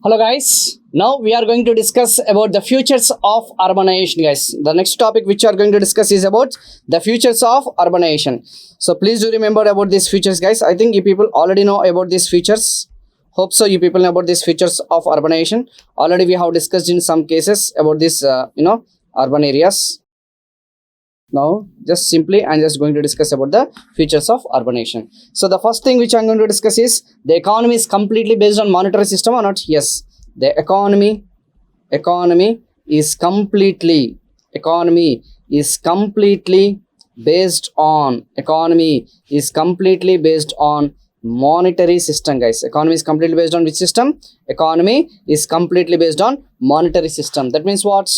Hello guys, now we are going to discuss about the futures of urbanization guys. The next topic which we are going to discuss is about the futures of urbanization. So please do remember about these futures guys. I think you people already know about these futures. Hope so you people know about these futures of urbanization. Already we have discussed in some cases about this urban areas. Now just simply I'm just going to discuss about the features of urbanization. So the first thing which I'm going to discuss is the economy is completely based on monetary system or not. Yes, the economy is completely based on monetary system guys. Economy is completely based on which system? Economy is completely based on monetary system. That means what?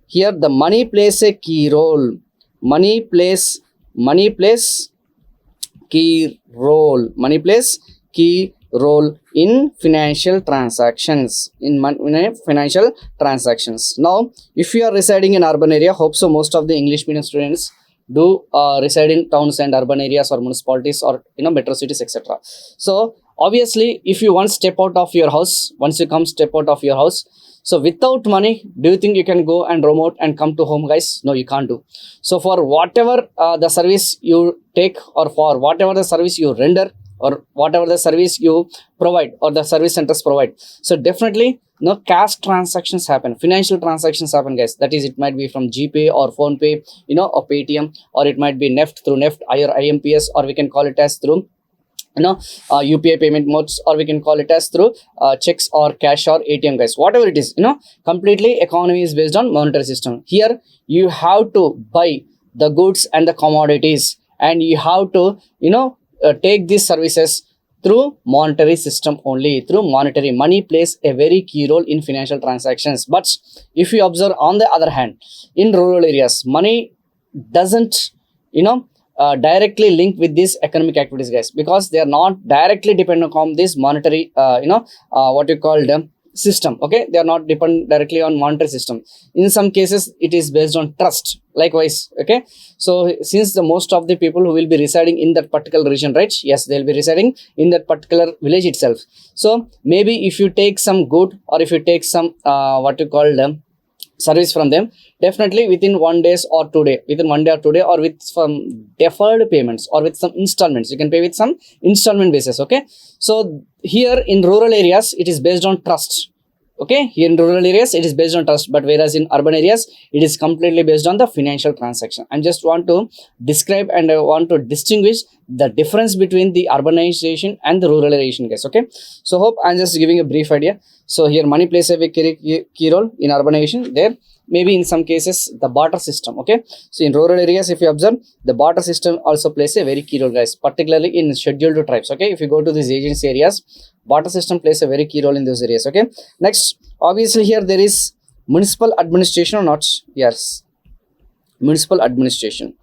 Here the money plays a key role. Money plays key role in financial transactions. Now if you are residing in urban area, hope so most of the English medium students do reside in towns and urban areas or municipalities or metro cities, etc. So obviously if you once step out of your house, so without money, do you think you can go and roam out and come to home guys? No, you can't do. So for whatever the service you take, or for whatever the service you render, or whatever the service you provide or the service centers provide, so definitely cash transactions happen, financial transactions happen guys. That is, it might be from GPay or PhonePe, or Paytm, or it might be NEFT through NEFT or IMPS, or we can call it as through UPI payment modes, or we can call it as through checks or cash or ATM guys. Whatever it is, completely economy is based on monetary system. Here you have to buy the goods and the commodities, and you have to take these services through monetary system only. Through monetary, money plays a very key role in financial transactions. But if you observe, on the other hand, in rural areas, money doesn't directly linked with these economic activities guys, because they are not directly dependent on this monetary what you call them system. Okay, they are not depend directly on monetary system. In some cases it is based on trust likewise. Okay, so since the most of the people who will be residing in that particular region, right, yes, they will be residing in that particular village itself. So maybe if you take some good, or if you take some what you call them service from them, definitely within 1 day or 2 day, or with some deferred payments or with some installments, you can pay with some installment basis. Okay, so here in rural areas it is based on trust. Okay, here in rural areas it is based on trust, but whereas in urban areas it is completely based on the financial transaction. I just want to describe and I want to distinguish the difference between the urbanization and the ruralization guys. Okay, so hope I'm just giving a brief idea. So here money plays a key role in urbanization. There maybe in some cases the barter system. Okay, so in rural areas if you observe, the barter system also plays a very key role guys, particularly in scheduled tribes. Okay, if you go to these agency areas, barter system plays a very key role in those areas. Okay, next, obviously here there is municipal administration or not. Yes, municipal administration.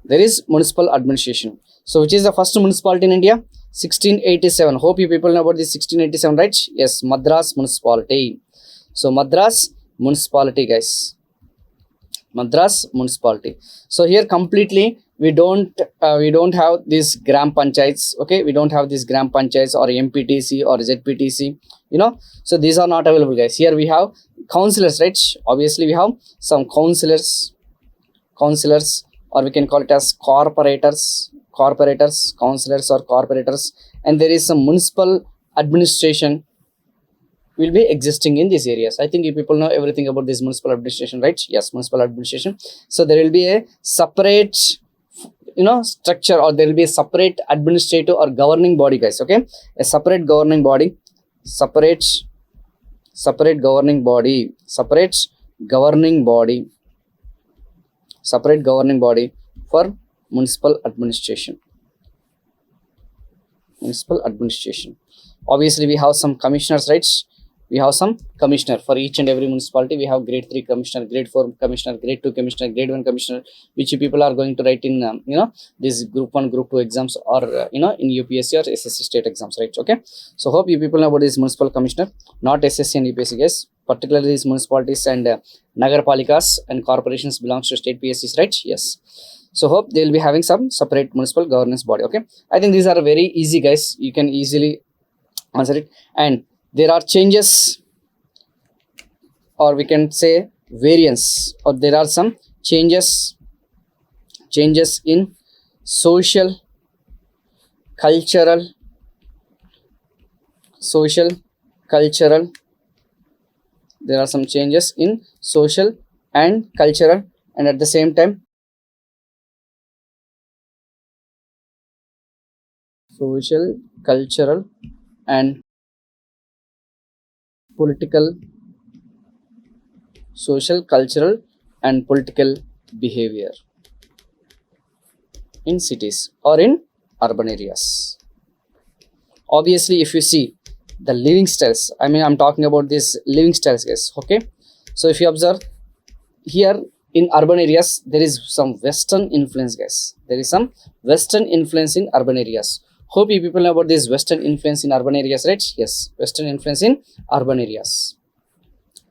There is municipal administration. So which is the first municipality in India? 1687. Hope you people know about this 1687, right? Yes, Madras municipality. So Madras municipality guys, Madras municipality. So here completely we don't have these gram panchayats. Okay, we don't have these gram panchayats or MPTC or ZPTC, so these are not available guys. Here we have councillors, right? Obviously we have some councillors, or we can call it as councillors or corporators, and there is some municipal administration will be existing in these areas. I think you people know everything about this municipal administration, right? Yes, municipal administration. So there will be a separate structure, or there will be a separate administrative or governing body guys. Okay, a separate governing body for municipal administration. Obviously we have some commissioners, right? We have some commissioner for each and every municipality. We have grade 3 commissioner, grade 4 commissioner, grade 2 commissioner, grade 1 commissioner, which you people are going to write in this group 1, group 2 exams, or in UPSC or SSC state exams, right? Okay, so hope you people know about this municipal commissioner, not SSC and UPSC guys. Particularly these municipalities and nagarpalikas and corporations belongs to state PSCs, right? Yes. So hope they will be having some separate municipal governance body. Okay, I think these are very easy guys, you can easily answer it. And there are changes, or we can say variance, or there are some changes in social, cultural, there are some changes in social and cultural, and at the same time social, cultural and political, social, cultural and political behavior in cities or in urban areas. Obviously, if you see the living styles, I mean, I'm talking about these living styles, guys. Okay, so if you observe here in urban areas, there is some Western influence, guys. There is some Western influence in urban areas. Hope you people know about this Western influence in urban areas, right? Yes, Western influence in urban areas.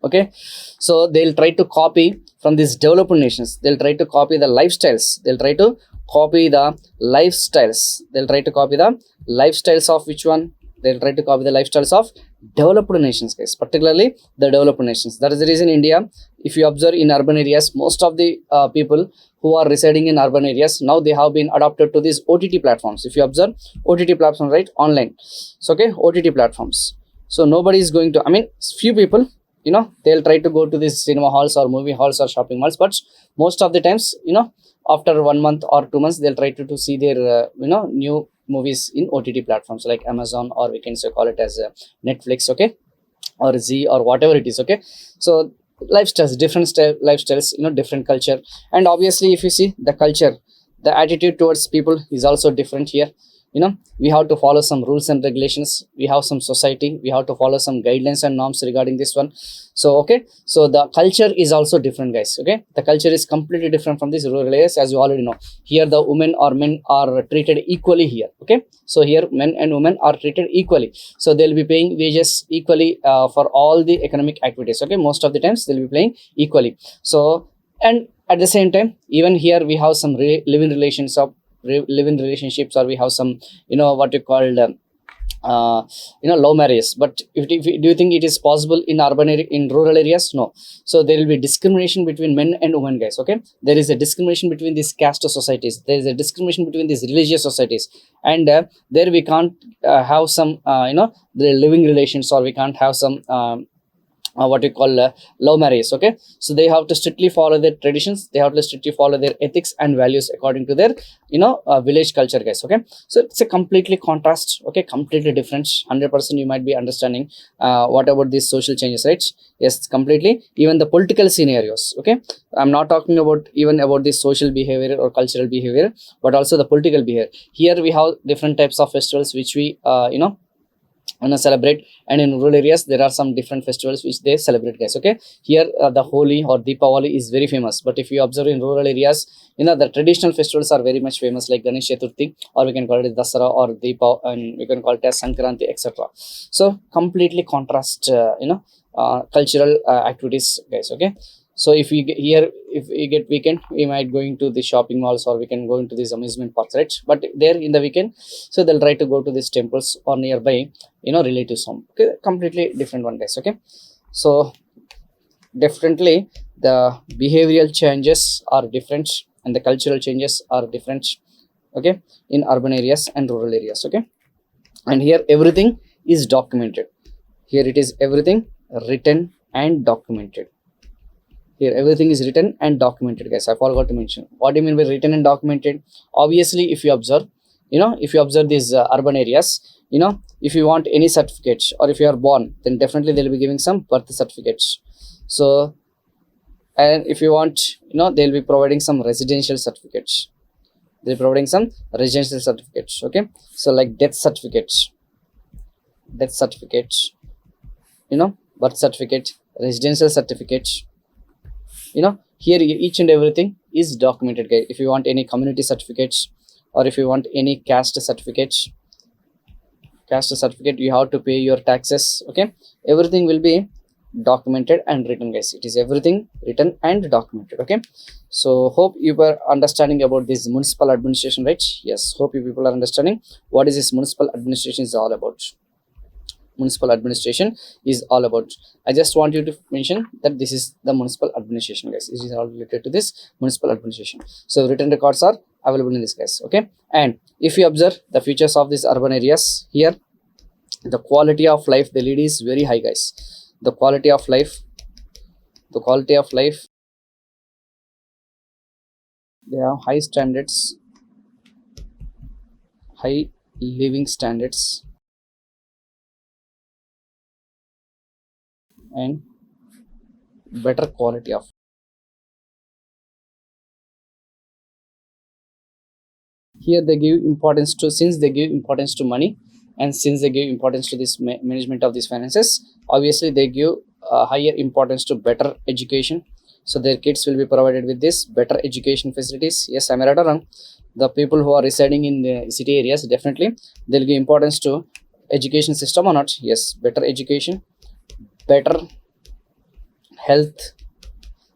Okay, so they'll try to copy from these developed nations. They'll try to copy the lifestyles. They'll try to copy the lifestyles. They'll try to copy the lifestyles of which one? They'll try to copy the lifestyles of developed nations, guys, particularly the developed nations. That is the reason India, if you observe in urban areas, most of the people who are residing in urban areas, now they have been adopted to these OTT platforms. If you observe OTT platforms, right, online. So okay, OTT platforms. So nobody is going to, I mean, few people, you know, they'll try to go to these cinema halls or movie halls or shopping malls, but most of the times, you know, after 1 month or 2 months, they'll try to see their you know, new movies in OTT platforms like Amazon, or we can say call it as Netflix, okay, or Z, or whatever it is. Okay, so lifestyles, different lifestyles, you know, different culture. And obviously, if you see the culture, the attitude towards people is also different here. You know, we have to follow some rules and regulations. We have some society, we have to follow some guidelines and norms regarding this one. So okay, so the culture is also different, guys. Okay, the culture is completely different from these rural areas, as you already know. Here the women or men are treated equally here. Okay, so here men and women are treated equally, so they'll be paying wages equally for all the economic activities. Okay, most of the times they'll be paying equally. So, and at the same time, even here we have some living relationships, or we have some, you know, what you called you know, love marriages. But do you think it is possible in urban area, in rural areas? No. So there will be discrimination between men and women, guys. Okay, there is a discrimination between these caste societies. There is a discrimination between these religious societies, and there we can't have some you know, the living relations, or we can't have some what we call love marriage. Okay, so they have to strictly follow their traditions, they have to strictly follow their ethics and values according to their, you know, village culture, guys. Okay, so it's a completely contrast. Okay, completely different. 100% you might be understanding what about these social changes, right? Yes, completely. Even the political scenarios. Okay, I'm not talking about even about the social behavior or cultural behavior, but also the political behavior. Here we have different types of festivals which we you know, celebrate, and in rural areas there are some different festivals which they celebrate, guys. Okay, here the Holi or Deepavali is very famous, but if you observe in rural areas, you know, the traditional festivals are very much famous, like Ganesh Chaturthi, or we can call it Dasara, or Deepa, and we can call it as Sankranti, etc. So completely contrast you know, cultural activities, guys. Okay, so if we get here, if we get weekend, we might going to the shopping malls, or we can go into these amusement parks, right? But there in the weekend, so they'll try to go to these temples or nearby, you know, relatives home. Okay, completely different one, guys. Okay, so definitely the behavioral changes are different, and the cultural changes are different. Okay, in urban areas and rural areas. Okay, and here everything is documented. Here it is everything written and documented. Here everything is written and documented, guys. I forgot to mention, what do you mean by written and documented? Obviously, if you observe, you know, if you observe these urban areas, you know, if you want any certificates, or if you are born, then definitely they'll be giving some birth certificates. So, and if you want, you know, they'll be providing some residential certificates. They're providing some residential certificates. Okay, so like death certificates, you know, birth certificate, residential certificates. You know, here each and everything is documented, guys. If you want any community certificates, or if you want any caste certificate, you have to pay your taxes. Okay, everything will be documented and written, guys. It is everything written and documented. Okay, so hope you were understanding about this municipal administration, right? Yes, hope you people are understanding what is this municipal administration is all about. municipal administration is all about. I just want you to mention that this is the municipal administration, guys. This is all related to this municipal administration. So written records are available in this, guys. Okay, and if you observe the features of these urban areas here, the quality of life they lead is very high, guys. The quality of life, they have high standards, high living standards, and better quality of. Here they give importance to, since they give importance to money, and since they give importance to this management of these finances, obviously they give higher importance to better education. So their kids will be provided with this better education facilities. Yes, am I right or wrong? The people who are residing in the city areas, definitely they'll give importance to education system or not? Yes, better education, better health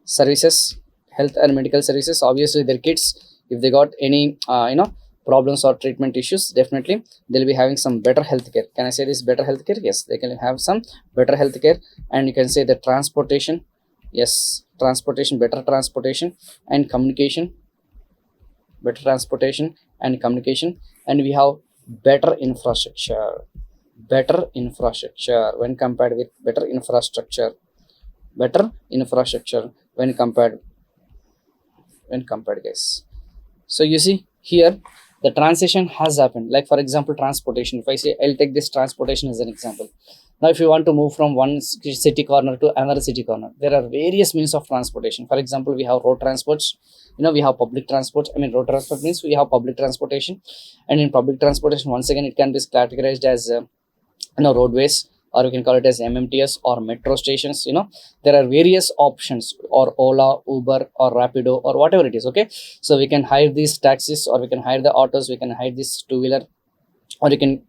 services, health and medical services. Obviously their kids, if they got any problems or treatment issues, definitely they'll be having some better healthcare. Can I say this better healthcare? Yes, they can have some better healthcare. And you can say the transportation. Yes, transportation, better transportation and communication, better transportation and communication. And we have better infrastructure, when compared with better infrastructure when compared, guys. So you see here the transition has happened. Like for example, transportation. If I say, I'll take this transportation as an example. Now if you want to move from one city corner to another city corner, there are various means of transportation. For example, we have road transports, we have public transport. I mean, road transport means we have public transportation, and in public transportation, once again, it can be categorized as roadways, or you can call it as MMTS or metro stations. There are various options, or Ola, Uber, or Rapido, or whatever it is. Okay, so we can hire these taxis, or we can hire the autos, we can hire this two-wheeler, or you can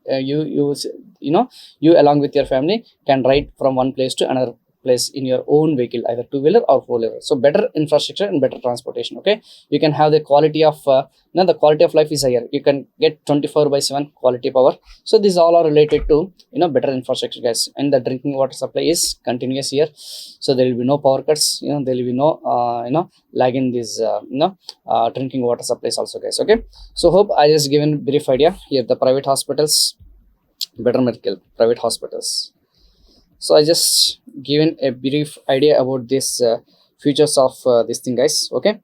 you along with your family can ride from one place to another place in your own vehicle, either two-wheeler or four-wheeler. So better infrastructure and better transportation. Okay, you can have the quality of the quality of life is higher. You can get 24/7 quality power. So these all are related to better infrastructure, guys. And the drinking water supply is continuous here, so there will be no power cuts. There will be no lag in these drinking water supplies also, guys. Okay, so hope I just given brief idea here. The private hospitals, better medical private hospitals. So I just given a brief idea about this features of this thing, guys. Okay,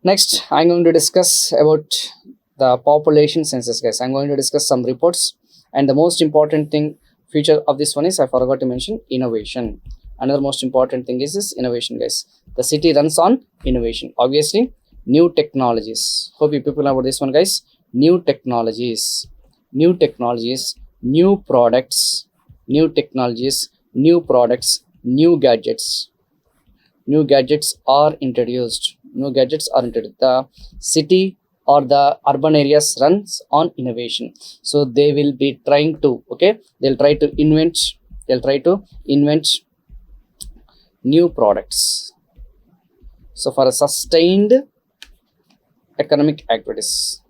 next I'm going to discuss about the population census, guys. I'm going to discuss some reports, and the most important thing feature of this one is, I forgot to mention, innovation. Another most important thing is this innovation, guys. The city runs on innovation. Obviously, new technologies. Hope you people know about this one, guys. New technologies, new products, new technologies, new products, new gadgets are introduced. The city or the urban areas runs on innovation. So they will be trying to, they'll try to invent new products. So for a sustained economic activities,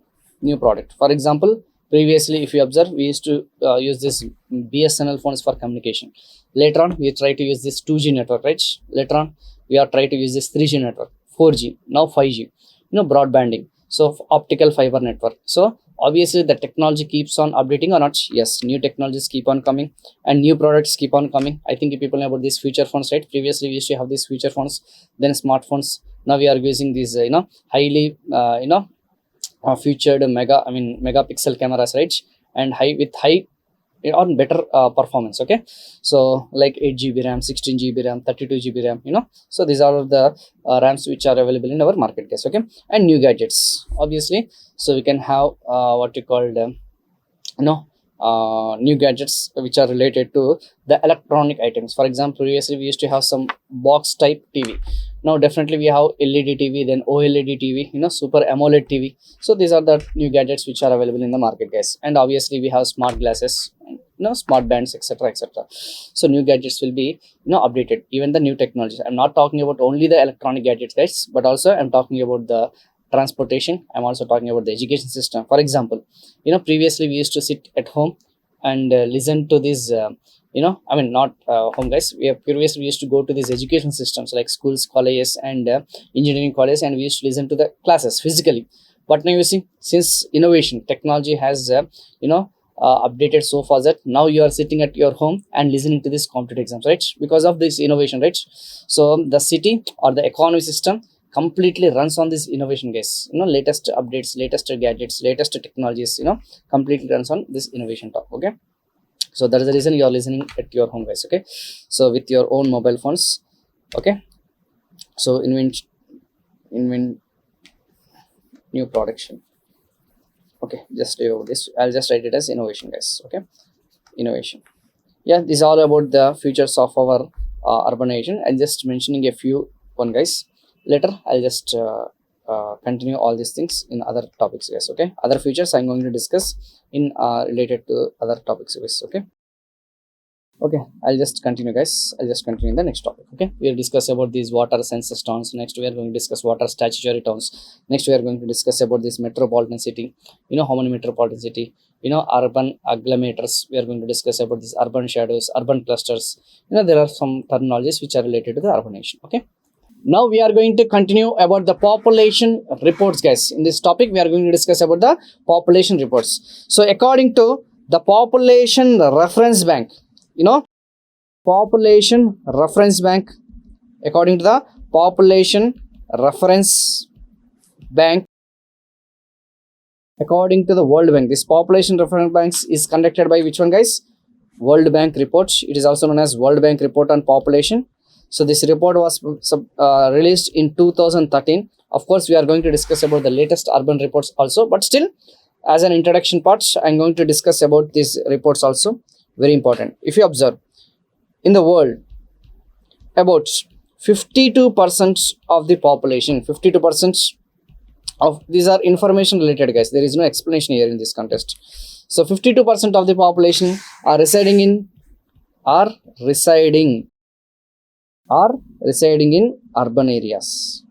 new product. For example, previously, if you observe, we used to use this BSNL phones for communication. Later on, we try to use this 2G network, right? Later on, we are trying to use this 3G network, 4G, now 5G, broadbanding. So optical fiber network. So obviously the technology keeps on updating or not? Yes, new technologies keep on coming and new products keep on coming. I think you people know about these feature phones, right? Previously, we used to have these feature phones, then smartphones. Now we are using these, highly, featured megapixel cameras, right? And high on better performance. Okay, so like 8 GB RAM, 16 GB RAM, 32 GB RAM. So these are the RAMs which are available in our market, guys. Okay, and new gadgets, obviously. So we can have what you called new gadgets which are related to the electronic items. For example, previously we used to have some box type TV. Now definitely we have LED TV, then OLED TV, super AMOLED TV. So these are the new gadgets which are available in the market, guys. And obviously we have smart glasses, smart bands, etc. So new gadgets will be updated. Even the new technologies, I'm not talking about only the electronic gadgets, guys, but also I'm talking about the transportation. I'm also talking about the education system. For example, previously we used to sit at home and listen to this I mean, not home guys. We have previously we used to go to these education systems like schools, colleges, and engineering colleges, and we used to listen to the classes physically. But now you see, since innovation technology has updated so far that now you are sitting at your home and listening to this competitive exams, right? Because of this innovation, right? So the city or the economy system completely runs on this innovation, guys. Latest updates, latest gadgets, latest technologies, completely runs on this innovation talk. Okay, so that is the reason you are listening at your home, guys. Okay, so with your own mobile phones. Okay, so invent new production. Okay, just do this. I'll just write it as innovation, guys. Okay, innovation. Yeah, this is all about the futures of our urbanization, and just mentioning a few one, guys. Later I'll just continue all these things in other topics, guys. Okay, other features I'm going to discuss in related to other topics, guys. Okay, I'll just continue, guys. I'll just continue in the next topic. Okay, we'll discuss about these water census towns. Next we are going to discuss water statutory towns. Next we are going to discuss about this metropolitan city. How many metropolitan city, urban agglomerators. We are going to discuss about these urban shadows, urban clusters. There are some terminologies which are related to the urbanization. Okay, now we are going to continue about the population reports, guys. In this topic we are going to discuss about the population reports. So according to the population reference bank, population reference bank, according to the population reference bank, according to the World Bank, this population reference banks is conducted by which one, guys? World Bank report. It is also known as World Bank report on population. So this report was released in 2013. Of course, we are going to discuss about the latest urban reports also, but still, as an introduction part, I'm going to discuss about these reports also. Very important. If you observe, in the world, about 52% of the population, 52% of these are information related, guys. There is no explanation here in this contest. So 52% of the population are residing in urban areas.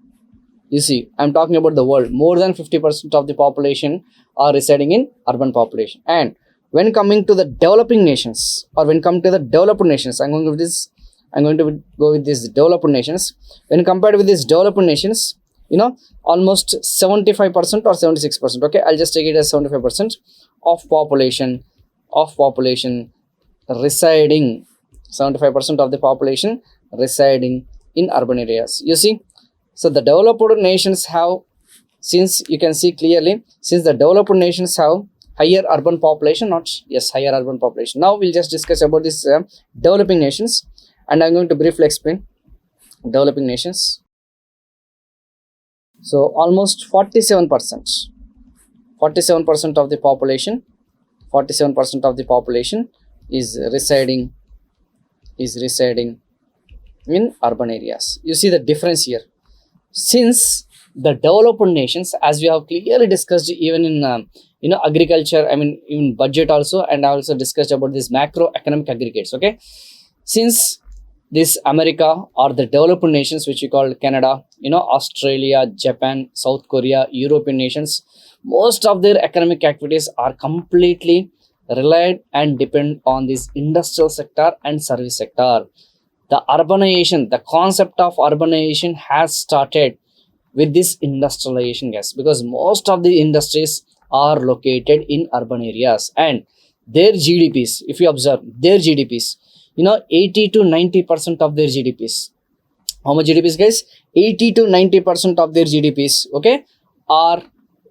You see, I'm talking about the world. More than 50% of the population are residing in urban population. And when coming to the developing nations, or when come to the developed nations, I'm going to go with these developed nations. When compared with these developed nations, almost 75% or 76%. Okay, I'll just take it as 75% of population residing. 75% of the population residing in urban areas. You see, so the developed nations have, since you can see clearly, since the developed nations have higher urban population, higher urban population. Now we'll just discuss about this developing nations, and I'm going to briefly explain developing nations. So almost 47% of the population, 47% of the population is residing in urban areas. You see the difference here. Since the developed nations, as we have clearly discussed even in agriculture, I mean in budget also, and I also discussed about this macroeconomic aggregates. Okay, since this America or the developed nations, which we call Canada, Australia, Japan, South Korea, European nations, most of their economic activities are completely relied and depend on this industrial sector and service sector. The urbanization, the concept of urbanization has started with this industrialization, guys, because most of the industries are located in urban areas, and their GDPs, if you observe their GDPs, 80 to 90% of their GDPs, how much GDPs, guys? 80 to 90% of their GDPs, okay, are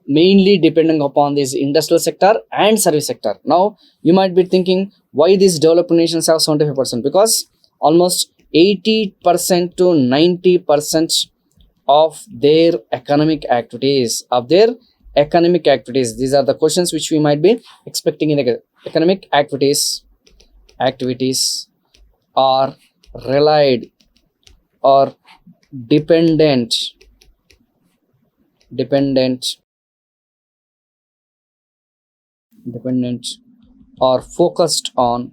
mainly depending upon this industrial sector and service sector. Now you might be thinking, why these developed nations have 75%? Because almost 80% to 90% of their economic activities, these are the questions which we might be expecting in the economic activities are relied or dependent or focused on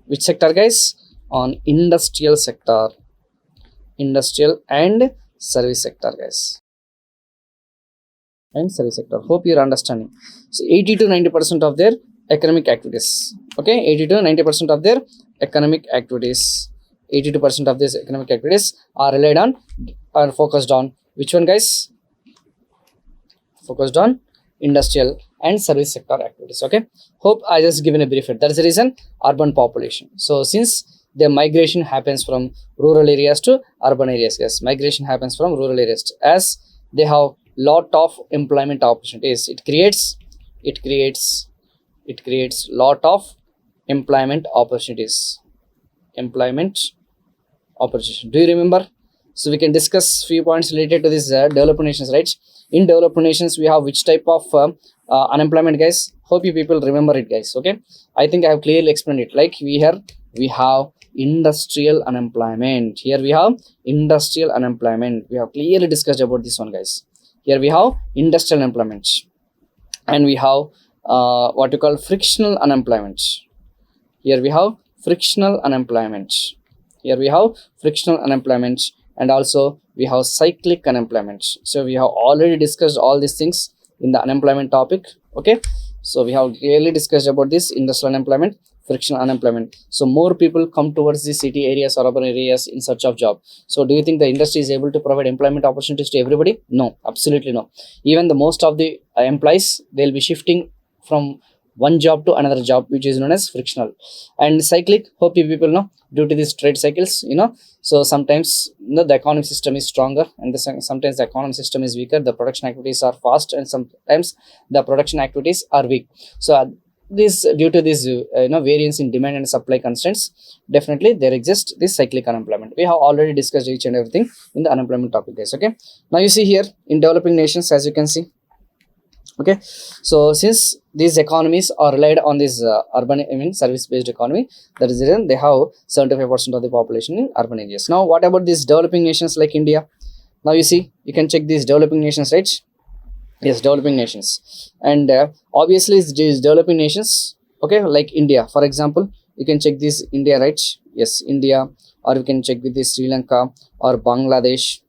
which sector, guys? On industrial sector, industrial and service sector, guys, and service sector. Hope you're understanding. So 80 to 90% of their economic activities. Okay, 80 to 90% of their economic activities, 82% of these economic activities are relied on, are focused on which one, guys? Focused on industrial and service sector activities. Okay, hope I just given a brief. That's the reason urban population. So since the migration happens from rural areas to urban areas, yes, migration happens from rural areas as they have lot of employment opportunities. It creates lot of employment opportunities. Do you remember? So we can discuss few points related to this developed nations, right? In developed nations we have which type of unemployment, guys? Hope you people remember it, guys. Okay, I think I have clearly explained it. Like we have industrial unemployment. Here we have industrial unemployment. We have clearly discussed about this one, guys. Here we have industrial unemployment, and we have what you call frictional unemployment. Here we have frictional unemployment. And also we have cyclic unemployment. So we have already discussed all these things in the unemployment topic. Okay, so we have clearly discussed about this industrial unemployment, frictional unemployment. So more people come towards the city areas or urban areas in search of job. So do you think the industry is able to provide employment opportunities to everybody? No, absolutely no. Even the most of the employees, they'll be shifting from one job to another job, which is known as frictional. And cyclic, hope you people know, due to these trade cycles, so sometimes the economic system is stronger, and sometimes the economic system is weaker. The production activities are fast, and sometimes the production activities are weak. So this, due to this variance in demand and supply constraints, definitely there exists this cyclic unemployment. We have already discussed each and everything in the unemployment topic, guys. Okay, now you see here in developing nations, as you can see. Okay, so since these economies are relied on this urban, service based economy, that is the reason they have 75% of the population in urban areas. Now what about these developing nations like India? Now you see, you can check these developing nations, right? Yes, developing nations. And obviously these developing nations, okay, like India, for example, you can check this India, right? Yes, India, or you can check with this Sri Lanka or Bangladesh.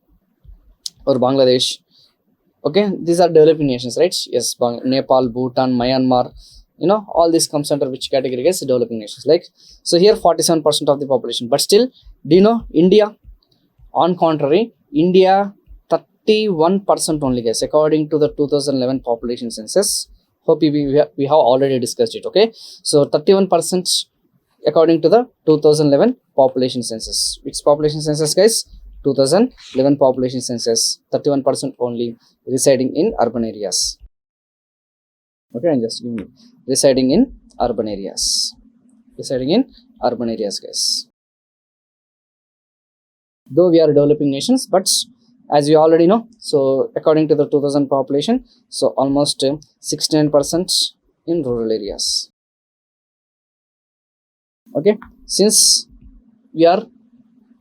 Okay, these are developing nations, right? Yes, Nepal, Bhutan, Myanmar, all this comes under which category, guys? Developing nations. Like, so here 47% of the population. But still, do you know India? On contrary, India 31% only, guys, according to the 2011 population census. Hope we have already discussed it. Okay, so 31% according to the 2011 population census. Which population census, guys? 2011 population census. 31% only residing in urban areas. Okay, and just give me residing in urban areas. Guys. Though we are developing nations, but as you already know, so according to the 2000 population, so almost 69% in rural areas. Okay, since we are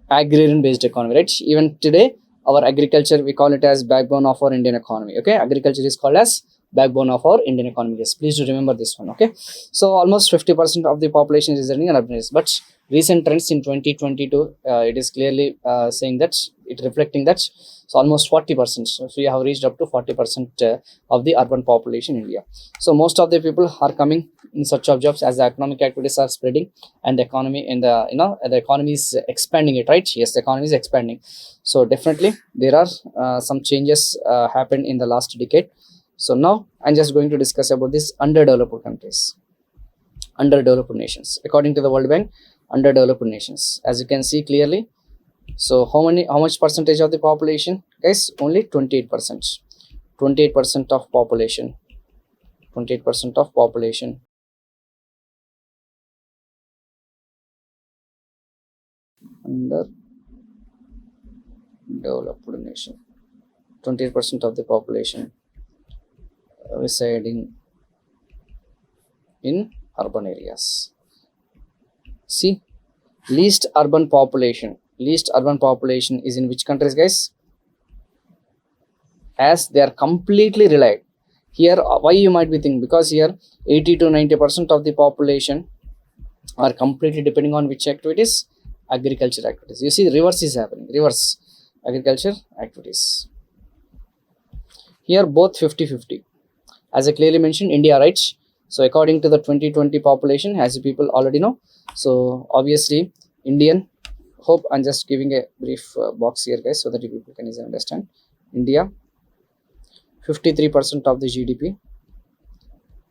agrarian based economy, right? Even today our agriculture, we call it as backbone of our Indian economy. Okay, agriculture is called as backbone of our Indian economy. Yes, please do remember this one. Okay, so almost 50% of the population is residing in urban areas. But recent trends in 2022, it is clearly saying that, it reflecting that, so almost 40%. So we have reached up to 40% of the urban population in India. So most of the people are coming in search of jobs as the economic activities are spreading, and the economy in the the economy is expanding it, right? Yes, the economy is expanding. So definitely there are some changes happened in the last decade. So now I'm just going to discuss about this underdeveloped countries, underdeveloped nations. According to the World Bank, underdeveloped nations, as you can see clearly. So how much percentage of the population, guys? Only 28%. 28% of population. 28% of population. Underdeveloped nation. 28% of the population residing in urban areas. See, least urban population is in which countries, guys? As they are completely relied here. Why, you might be thinking? Because here 80 to 90% of the population are completely depending on which activities? Agriculture activities. You see, reverse is happening. Reverse, agriculture activities. Here both 50-50. As I clearly mentioned, India, right? So according to the 2020 population, as you people already know, so obviously Indian, hope I'm just giving a brief box here guys, so that you people can easily understand. India, 53% of the GDP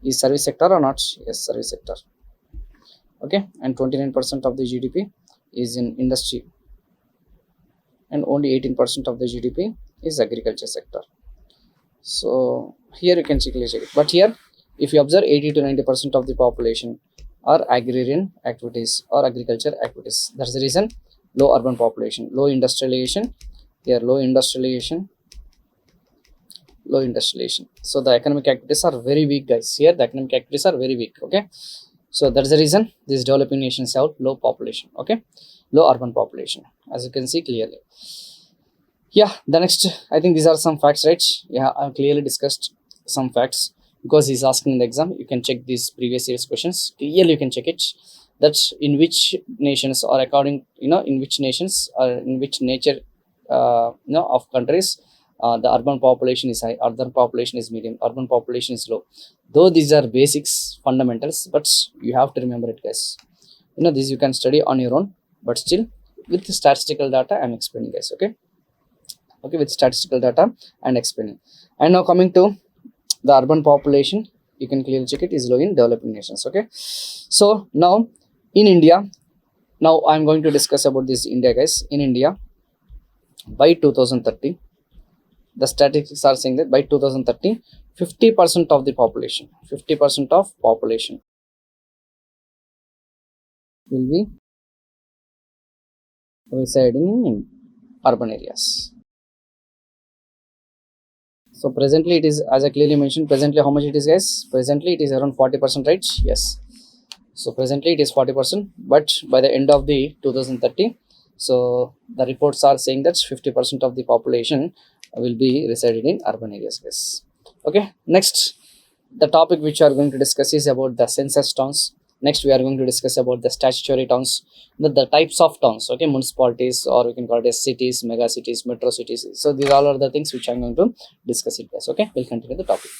is service sector or not? Yes, service sector. Okay, and 29% of the GDP is in industry, and only 18% of the GDP is agriculture sector. So here you can check it. But here, if you observe, 80 to 90% of the population are agrarian activities or agriculture activities. That's the reason low urban population, low industrialization. Here, low industrialization. So the economic activities are very weak, guys. Here, the economic activities are very weak. Okay. So that's the reason these developing nations have low population. Okay, low urban population, as you can see clearly. Yeah, the next, I think these are some facts, right? Yeah, I've clearly discussed some facts because he's asking in the exam. You can check these previous year's questions. Clearly, you can check it. That's in which nations, or according, in which nations or in which nature, of countries, the urban population is high, urban population is medium, urban population is low. Though these are basics, fundamentals, but you have to remember it, guys. This you can study on your own, but still with statistical data, I'm explaining, guys. Okay, with statistical data and explaining. And now coming to the urban population, you can clearly check it is low in developing nations. Okay, so now in India, now I'm going to discuss about this India, guys. In India, by 2030, the statistics are saying that by 2030, 50% of the population, 50% of population will be residing in urban areas. So presently it is, as I clearly mentioned, presently how much it is, guys? Presently it is around 40%, right? Yes. So presently it is 40%, but by the end of the 2030, so the reports are saying that 50% of the population will be residing in urban areas, guys. Okay, next, the topic which we are going to discuss is about the census towns. Next, we are going to discuss about the statutory towns, the types of towns. Okay, municipalities, or we can call it as cities, mega cities, metro cities. So these all are the things which I'm going to discuss it, guys. Okay, we'll continue the topic.